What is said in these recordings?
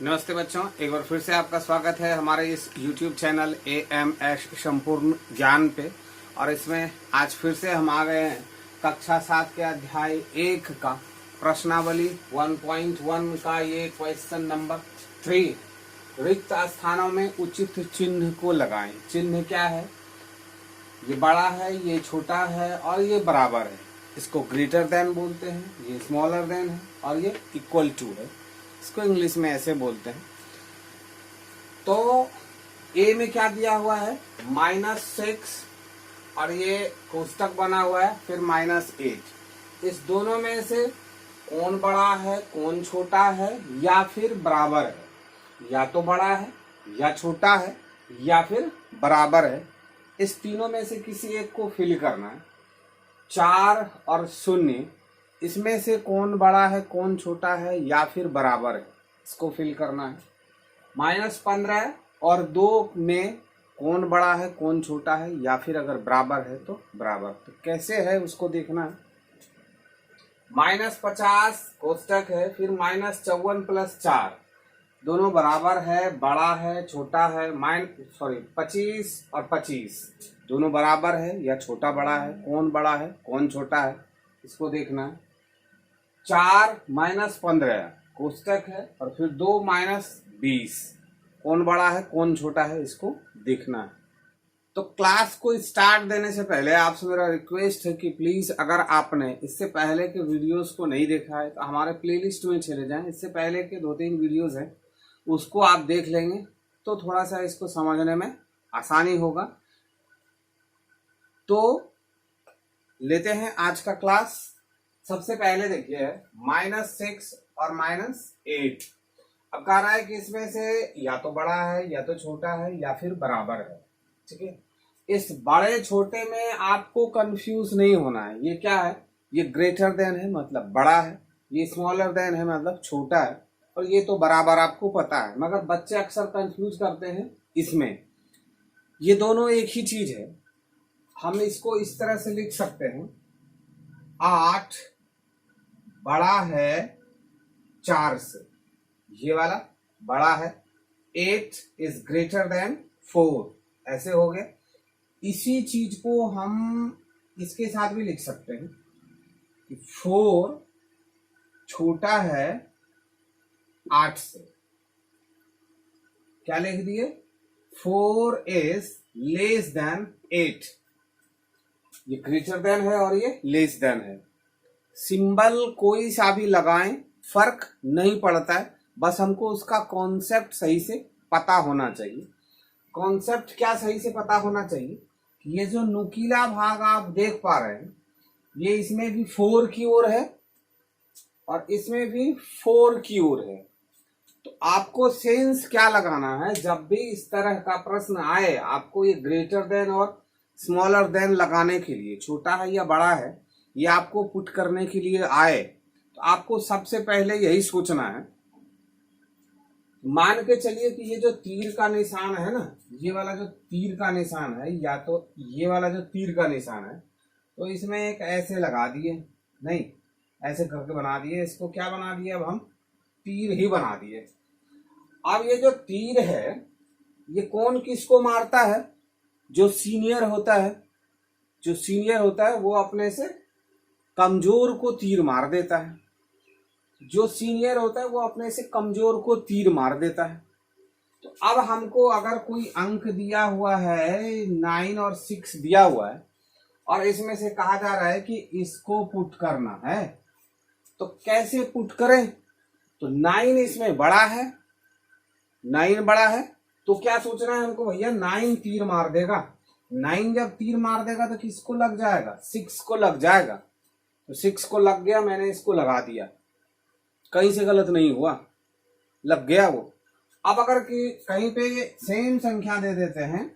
नमस्ते बच्चों, एक बार फिर से आपका स्वागत है हमारे इस YouTube चैनल AMS संपूर्ण ज्ञान पे। और इसमें आज फिर से हम आ गए हैं कक्षा 7 के अध्याय 1 का प्रश्नावली 1.1 का ये क्वेश्चन नंबर 3। रिक्त स्थानों में उचित चिन्ह को लगाएं। चिन्ह क्या है? ये बड़ा है, ये छोटा है और ये बराबर है। इसको ग्रेटर देन बोलते हैं, ये स्मॉलर देन है और ये इक्वल टू है। इसको इंग्लिश में ऐसे बोलते हैं। तो ए में क्या दिया हुआ है? -6 और ये कोष्टक बना हुआ है, फिर -8। इस दोनों में से कौन बड़ा है, कौन छोटा है या फिर बराबर है? या तो बड़ा है या छोटा है या फिर बराबर है। इस तीनों में से किसी एक को फिल करना है। 4 और 0, इसमें से कौन बड़ा है, कौन छोटा है या फिर बराबर है, इसको फिल करना है। -15 और 2 में कौन बड़ा है, कौन छोटा है या फिर अगर बराबर है तो बराबर। तो कैसे है उसको देखना है। -50 कोष्टक है, फिर -54 + 4 दोनों बराबर है, बड़ा है, छोटा है। 25 और 25 दोनों बराबर है या छोटा बड़ा है, कौन बड़ा है, कौन छोटा है, इसको देखना है। 4 -15 कोष्टक है और फिर 2 -20 कौन बड़ा है, कौन छोटा है, इसको देखना है। तो क्लास को स्टार्ट देने से पहले आपसे मेरा रिक्वेस्ट है कि प्लीज अगर आपने इससे पहले के वीडियोस को नहीं देखा है तो हमारे प्लेलिस्ट में चले जाएं। इससे पहले के 2-3 वीडियोस हैं, उसको आप देख लेंगे तो थोड़ा सा इसको समझने में आसानी होगा। तो लेते हैं आज का क्लास। सबसे पहले देखिए -6 और -8। अब कह रहा है कि इसमें से या तो बड़ा है या तो छोटा है या फिर बराबर है। ठीक है, इस बड़े छोटे में आपको कंफ्यूज नहीं होना है। ये क्या है? ये ग्रेटर देन है मतलब बड़ा है, ये स्मॉलर देन है मतलब छोटा है, और ये तो बराबर आपको पता है। मगर बच्चे अक्सर कंफ्यूज करते हैं इसमें। ये दोनों एक ही चीज है। हम इसको इस तरह से लिख सकते हैं, 8 बड़ा है 4 से, ये वाला बड़ा है। 8 इज ग्रेटर देन 4, ऐसे हो गए। इसी चीज को हम इसके साथ भी लिख सकते हैं कि 4 छोटा है 8 से। क्या लिख दिए? 4 इज लेस देन 8। ये ग्रेटर देन है और ये लेस देन है। सिंबल कोई सा भी लगाएं, फर्क नहीं पड़ता है, बस हमको उसका कॉन्सेप्ट सही से पता होना चाहिए। कॉन्सेप्ट क्या सही से पता होना चाहिए? ये जो नुकीला भाग आप देख पा रहे हैं, ये इसमें भी 4 की ओर है और इसमें भी 4 की ओर है। तो आपको सेंस क्या लगाना है? जब भी इस तरह का प्रश्न आए, आपको ये ग्रेटर देन और स्मॉलर देन लगाने के लिए, छोटा है या बड़ा है, ये आपको पुट करने के लिए आए, तो आपको सबसे पहले यही सोचना है। मान के चलिए कि ये जो तीर का निशान है ना, ये वाला जो तीर का निशान है या तो ये वाला जो तीर का निशान है, तो इसमें एक ऐसे लगा दिए, नहीं ऐसे करके बना दिए। इसको क्या बना दिए? अब हम तीर ही बना दिए। अब ये जो तीर है, ये कौन किसको मारता है? जो सीनियर होता है। जो सीनियर होता है वो अपने से कमजोर को तीर मार देता है। जो सीनियर होता है वो अपने से कमजोर को तीर मार देता है। तो अब हमको अगर कोई अंक दिया हुआ है, 9 और 6 दिया हुआ है, और इसमें से कहा जा रहा है कि इसको पुट करना है, तो कैसे पुट करें? तो 9 इसमें बड़ा है, 9 बड़ा है, तो क्या सोचना है हमको? भैया 9 तीर मार देगा। 9 जब तीर मार देगा तो किसको लग जाएगा? 6 को लग जाएगा। तो 6 को लग गया, मैंने इसको लगा दिया, कहीं से गलत नहीं हुआ, लग गया वो। अब अगर कि कहीं पे सेम संख्या दे देते हैं,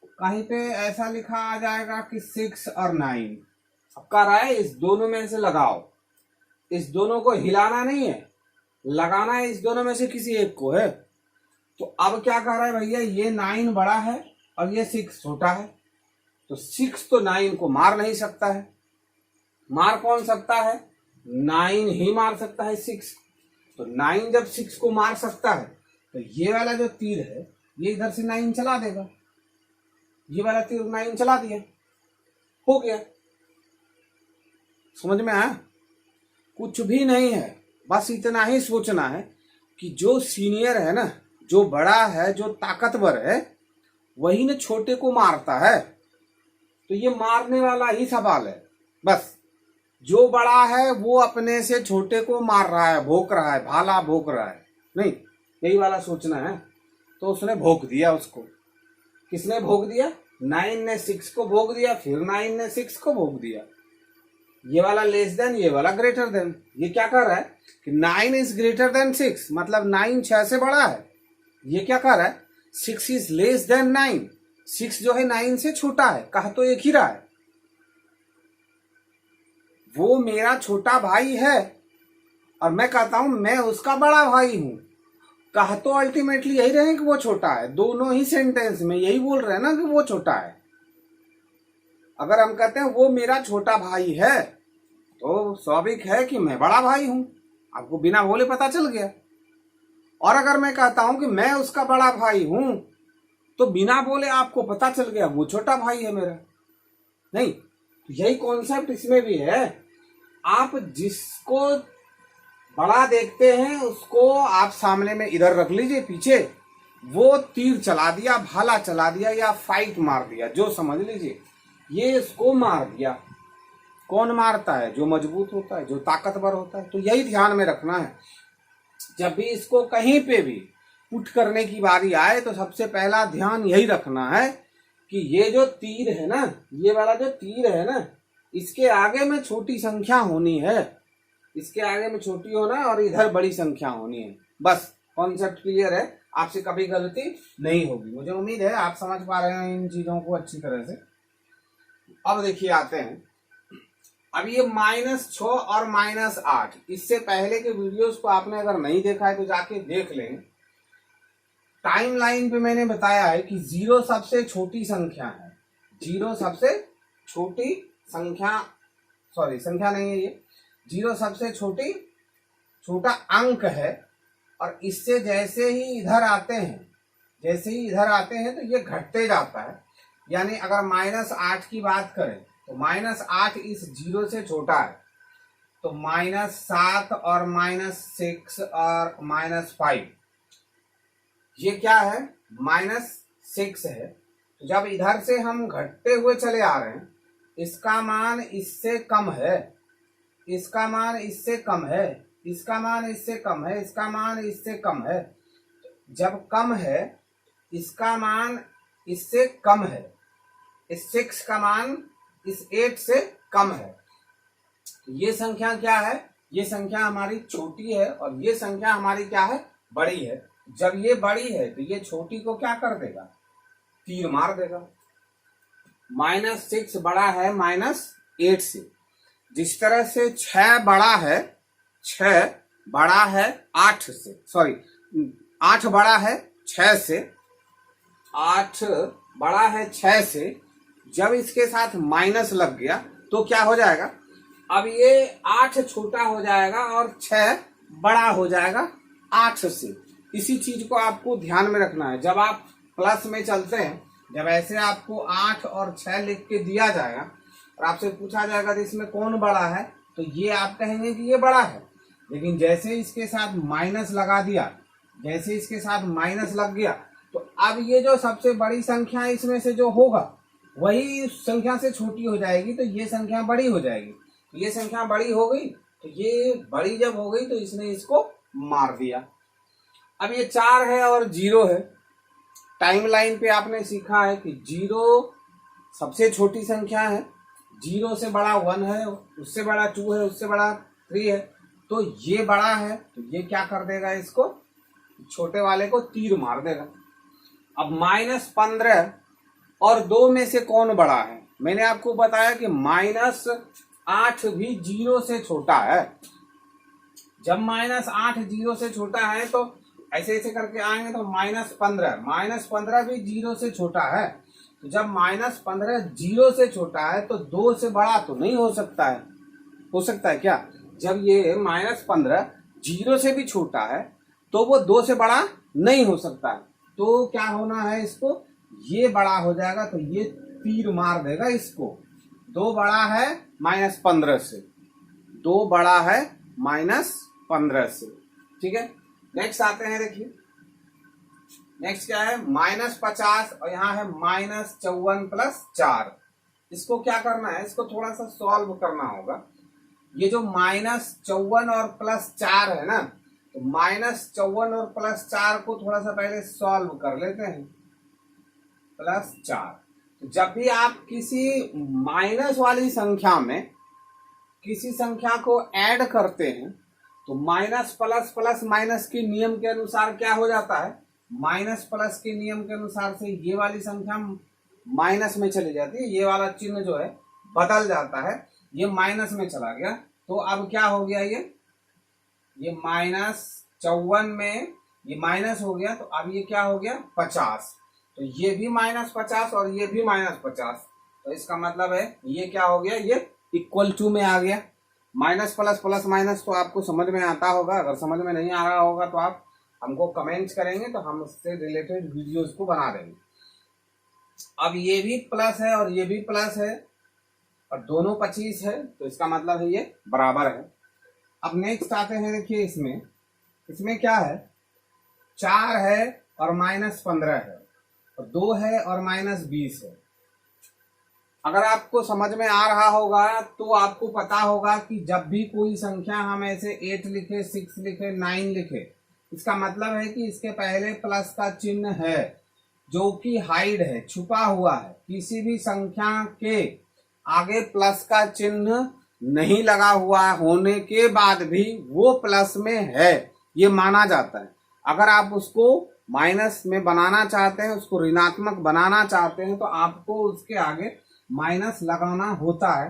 कहीं पे ऐसा लिखा आ जाएगा कि 6 और 9। अब कह रहा है इस दोनों में से लगाओ। इस दोनों को हिलाना नहीं है, लगाना है इस दोनों में से किसी एक को है। तो अब क्या कह रहा है भैया? ये 9 बड़ा है और ये 6 छोटा है, तो 6 तो 9 को मार नहीं सकता है। मार कौन सकता है? 9 ही मार सकता है 6। तो 9 जब 6 को मार सकता है तो ये वाला जो तीर है ये इधर से 9 चला देगा, ये वाला तीर 9 चला दिया, हो गया। समझ में आया? कुछ भी नहीं है, बस इतना ही सोचना है कि जो सीनियर है ना, जो बड़ा है, जो ताकतवर है, वही ने छोटे को मारता है। तो ये मारने वाला ही सवाल है। बस जो बड़ा है वो अपने से छोटे को मार रहा है, भोंक रहा है, भाला भोंक रहा है, नहीं, यही वाला सोचना है। तो उसने भोंक दिया उसको। किसने भोंक दिया? 9 ने 6 को भोंक दिया, फिर 9 ने 6 को भोंक दिया। ये वाला लेस देन, ये वाला ग्रेटर देन। ये क्या कर रहा है कि 9 इज ग्रेटर देन 6, मतलब 9 6 से बड़ा है। ये क्या कर रहा है? 6 इज लेस देन 9, 6 जो है 9 से छोटा है। कहा तो एक ही रहा है, वो मेरा छोटा भाई है और मैं कहता हूं मैं उसका बड़ा भाई हूं। कहा तो अल्टीमेटली यही रहे कि वो छोटा है। दोनों ही सेंटेंस में यही बोल रहे हैं ना कि वो छोटा है। अगर हम कहते हैं वो मेरा छोटा भाई है तो स्वाभाविक है कि मैं बड़ा भाई हूं, आपको बिना बोले पता चल गया। और अगर मैं कहता हूं कि मैं उसका बड़ा भाई हूं तो बिना बोले आपको पता चल गया वो छोटा भाई है मेरा। नहीं, तो यही कॉन्सेप्ट इसमें भी है। आप जिसको बड़ा देखते हैं उसको आप सामने में इधर रख लीजिए, पीछे वो तीर चला दिया, भाला चला दिया या फाइट मार दिया, जो समझ लीजिए, ये इसको मार दिया। कौन मारता है? जो मजबूत होता है, जो ताकतवर होता है। तो यही ध्यान में रखना है, जब भी इसको कहीं पे भी पुट करने की बारी आए तो सबसे पहला ध्यान यही रखना है कि ये जो तीर है ना, ये वाला जो तीर है ना, इसके आगे में छोटी संख्या होनी है, इसके आगे में छोटी होना और इधर बड़ी संख्या होनी है। बस कॉन्सेप्ट क्लियर है, आपसे कभी गलती नहीं होगी। मुझे उम्मीद है आप समझ पा रहे हैं इन चीजों को अच्छी तरह से। अब देखिए आते हैं, अब ये -6 और -8, इससे पहले के वीडियोस को आपने अगर नहीं देखा है तो जाके देख लें। टाइमलाइन पे मैंने बताया है कि 0 सबसे छोटी संख्या है, 0 सबसे छोटी संख्या, सॉरी संख्या नहीं है ये, 0 सबसे छोटा अंक है। और इससे जैसे ही इधर आते हैं, जैसे ही इधर आते हैं तो ये घटते जाता है। यानी अगर -8 की बात करें तो -8 इस 0 से छोटा है, तो -7 और -6 और -5, ये क्या है? -6 है। तो जब इधर से हम घटते हुए चले आ रहे हैं, इसका मान इससे कम है, इसका मान इससे कम है, इसका मान इससे कम है, इसका मान इससे कम है। जब कम है, इसका मान इससे कम है, इस 6 का मान इस 8 से कम है। ये संख्या क्या है? ये संख्या हमारी छोटी है और ये संख्या हमारी क्या है? बड़ी है। जब ये बड़ी है तो ये छोटी को क्या कर देगा? तीर मार देगा। -6 बड़ा है -8 से। जिस तरह से 6 बड़ा है, 6 बड़ा है 8 से, सॉरी 8 बड़ा है 6 से, 8 बड़ा है 6 से। जब इसके साथ माइनस लग गया तो क्या हो जाएगा? अब ये 8 छोटा हो जाएगा और 6 बड़ा हो जाएगा 8 से। इसी चीज को आपको ध्यान में रखना है। जब आप प्लस में चलते हैं, जब ऐसे आपको 8 और 6 लिख के दिया जाएगा और आपसे पूछा जाएगा कि इसमें कौन बड़ा है, तो ये आप कहेंगे कि ये बड़ा है। लेकिन जैसे इसके साथ माइनस लगा दिया, जैसे इसके साथ माइनस लग गया, तो अब ये जो सबसे बड़ी संख्या इसमें से जो होगा वही उस संख्या से छोटी हो जाएगी, तो ये संख्या बड़ी हो जाएगी। तो ये संख्या बड़ी हो गई, तो ये बड़ी जब हो गई तो इसने इसको मार दिया। अब ये 4 है और 0 है। टाइमलाइन पे आपने सीखा है कि 0 सबसे छोटी संख्या है, 0 से बड़ा 1 है, उससे बड़ा 2 है, उससे बड़ा 3 है। तो ये बड़ा है, तो ये क्या कर देगा? इसको छोटे वाले को तीर मार देगा। अब -15 और 2 में से कौन बड़ा है? मैंने आपको बताया कि -8 भी 0 से छोटा है। जब -8 0 से छोटा है तो ऐसे ऐसे करके आएंगे तो -15 भी 0 से छोटा है। तो जब -15 0 से छोटा है तो 2 से बड़ा तो नहीं हो सकता है। हो सकता है क्या? जब ये -15 0 से भी छोटा है तो वो 2 से बड़ा नहीं हो सकता है। तो क्या होना है इसको, ये बड़ा हो जाएगा तो ये तीर मार देगा इसको। 2 बड़ा है -15 से, 2 बड़ा है -15 से। ठीक है, नेक्स्ट आते हैं। देखिए नेक्स्ट क्या है, -50 और यहाँ है -54 + 4। इसको क्या करना है, इसको थोड़ा सा सॉल्व करना होगा। ये जो -54 और +4 है ना, तो -54 और +4 को थोड़ा सा पहले सॉल्व कर लेते हैं। +4, तो जब भी आप किसी माइनस वाली संख्या में किसी संख्या को ऐड करते हैं तो माइनस प्लस प्लस माइनस के नियम के अनुसार क्या हो जाता है, माइनस प्लस के नियम के अनुसार से ये वाली संख्या माइनस में चली जाती है, ये वाला चिन्ह जो है बदल जाता है, ये माइनस में चला गया। तो अब क्या हो गया, ये -54 में ये माइनस हो गया, तो अब ये क्या हो गया 50। तो ये भी -50 और ये भी -50, तो इसका मतलब है ये क्या हो गया, ये इक्वल टू में आ गया। माइनस प्लस प्लस माइनस तो आपको समझ में आता होगा, अगर समझ में नहीं आ रहा होगा तो आप हमको कमेंट्स करेंगे तो हम उससे रिलेटेड वीडियोस को बना देंगे। अब ये भी प्लस है और ये भी प्लस है और दोनों 25 है, तो इसका मतलब है ये बराबर है। अब नेक्स्ट आते हैं। देखिए इसमें क्या है, 4 है और -15 है और 2 है और -20 है। अगर आपको समझ में आ रहा होगा तो आपको पता होगा कि जब भी कोई संख्या हम ऐसे 8 लिखे, 6 लिखे, 9 लिखे, इसका मतलब है कि इसके पहले प्लस का चिन्ह है जो कि हाइड है, छुपा हुआ है। किसी भी संख्या के आगे प्लस का चिन्ह नहीं लगा हुआ होने के बाद भी वो प्लस में है, ये माना जाता है। अगर आप उसको माइनस में बनाना चाहते हैं, उसको ऋणात्मक बनाना चाहते हैं, तो आपको उसके आगे माइनस लगाना होता है।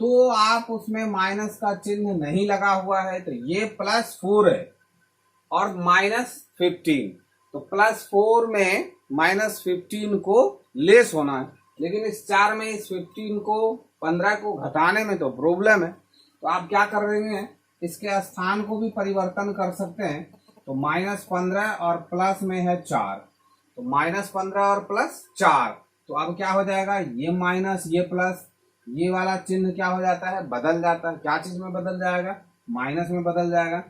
तो आप उसमें माइनस का चिन्ह नहीं लगा हुआ है, तो ये +4 है और -15, तो +4 में -15 को लेस होना है, लेकिन इस 4 में इस 15 को 15 को घटाने में तो प्रॉब्लम है। तो आप क्या कर रहे हैं, इसके स्थान को भी परिवर्तन कर सकते हैं। तो -15 और प्लस में है 4, तो -15 और +4, तो अब क्या हो जाएगा, ये माइनस ये प्लस, ये वाला चिन्ह क्या हो जाता है, बदल जाता है। क्या चीज में बदल जाएगा, माइनस में बदल जाएगा।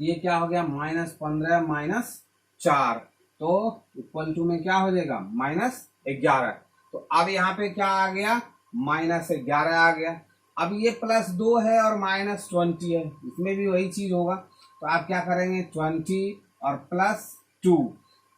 ये क्या हो गया, -15 -4, तो इक्वल टू में क्या हो जाएगा, -11। तो अब यहाँ पे क्या आ गया, -11 आ गया। अब ये +2 है और -20 है, इसमें भी वही चीज होगा। तो आप क्या करेंगे, 20 और +2,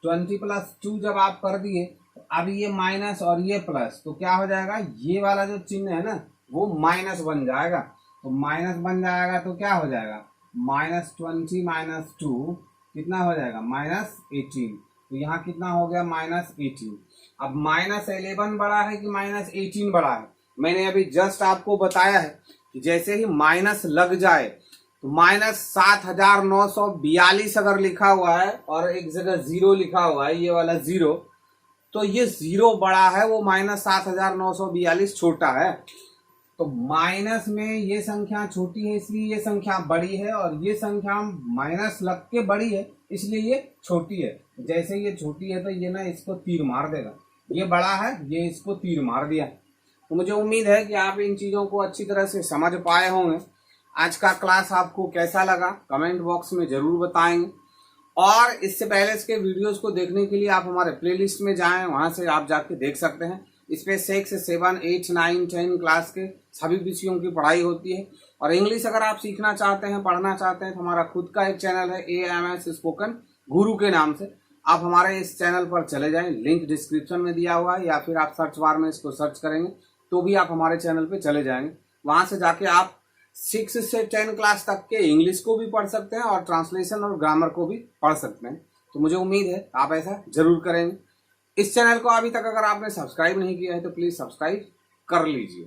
20 + 2 जब आप कर दिए, तो अब ये माइनस और ये प्लस, तो क्या हो जाएगा, ये वाला जो चिन्ह है ना वो माइनस बन जाएगा। तो माइनस बन जाएगा तो क्या हो जाएगा, -20 - 2 कितना हो जाएगा, -18। तो यहाँ कितना हो गया, -18। अब -11 बड़ा है कि -18 बड़ा है, मैंने अभी जस्ट आपको बताया है कि जैसे ही माइनस लग जाए तो -7942 अगर लिखा हुआ है और एक जगह 0 लिखा हुआ है, ये वाला 0, तो ये 0 बड़ा है, वो -7942 छोटा है। तो माइनस में ये संख्या छोटी है इसलिए ये संख्या बड़ी है, और ये संख्या माइनस लग के बड़ी है इसलिए ये छोटी है। जैसे ये छोटी है तो ये ना इसको तीर मार देगा, ये बड़ा है ये इसको तीर मार दिया। तो मुझे उम्मीद है कि आप इन चीज़ों को अच्छी तरह से समझ पाए होंगे। आज का क्लास आपको कैसा लगा कमेंट बॉक्स में ज़रूर बताएंगे, और इससे पहले इसके वीडियोस को देखने के लिए आप हमारे प्लेलिस्ट में जाएं, वहां से आप जाके देख सकते हैं। इस पे 6, 7, 8, 9, 10 क्लास के सभी विषयों की पढ़ाई होती है। और इंग्लिश अगर आप सीखना चाहते हैं, पढ़ना चाहते हैं, तो हमारा खुद का एक चैनल है AMS स्पोकन गुरु के नाम से। आप हमारे इस चैनल पर चले जाएं, लिंक डिस्क्रिप्शन में दिया हुआ है, या फिर आप सर्च बार में इसको सर्च करेंगे तो भी आप हमारे चैनल पर चले जाएंगे। वहां से जाके आप 6 से 10 क्लास तक के इंग्लिश को भी पढ़ सकते हैं और ट्रांसलेशन और ग्रामर को भी पढ़ सकते हैं। तो मुझे उम्मीद है आप ऐसा जरूर करेंगे। इस चैनल को अभी तक अगर आपने सब्सक्राइब नहीं किया है तो प्लीज सब्सक्राइब कर लीजिए।